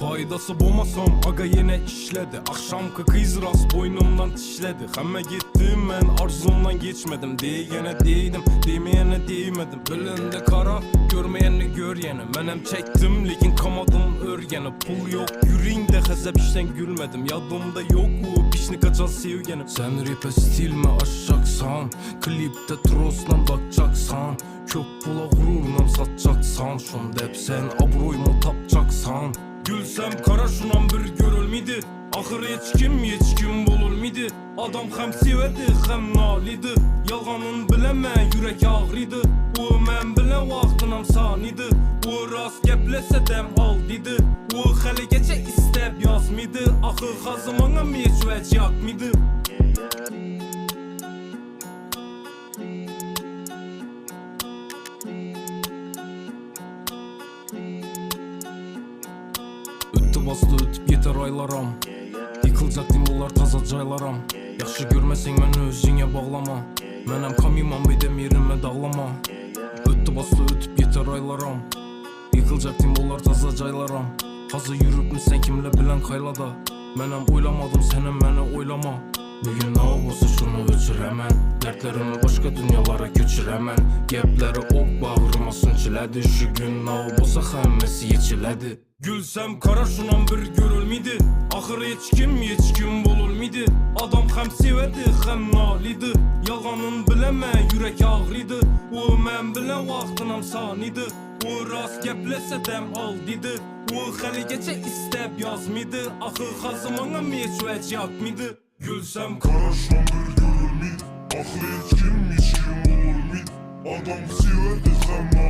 Faydası bulmasam aga yine işledi. Akşamki kız rast boynumdan tişledi. Hemme gittim ben arzumdan geçmedim. Diyene değdim, demeyene değmedim. Belinde kara, görmeyeni gör yeni. Menem çektim lekin kamadım örgeni. Pul yok yüreğimde hesap işten gülmedim. Yadımda yok o pişni kaçan sevgenim. Sen rap'e stil mi aşacaksan, klipte troslan bakacaksan, çok pula gururla satacaksan, şunda hep sen abroymu tapacaksan. Gülsem kara şunan bir görülmedi. Ahır hiç kim bululmedi. Adam hem sevedi hem nalidi. Yalganın bileme yürek ağrıydı. O men bile vaxtınam saniydi. O rast geplese dem al dedi. O hali geçe istep yazmıydı. Ahır hazımana meçveç yakmıydı. Öttü bastı ötüp yeter aylaram. Yıkılacak dimbollar taza caylaram. Yaxşı görmesen beni özüne bağlama. Menem kamimam bedem yerime dağlama. Öttü bastı ötüp yeter aylaram. Yıkılacak dimbollar taza caylaram. Hazır yürüp sen kimle bilen kaylada. Menem oylamadım senin beni oylama. Bugün ne olsa şunu öçürəmən. Dertlerimi başka dünyalara köçürəmən. Gepleri ok bağrıma sünçilədi. Şu gün ne olsa həmmesi yeçilədi. Gülsem kara şunan bir görülmedi. Ahır hiç kim bululmedi. Adam hem sevedi hem nalidi. Yalganın bileme yürek ağrıydı. O men bile vaxtınam saniydi. O rast geplese dem al dedi. O hali geçe istep yazmıydı. Ahır hazımana meçveç yakmıydı. Gülsem kara şunan bir görülmedi. Ahir hiç kim bululmedi. Adam sevedi hem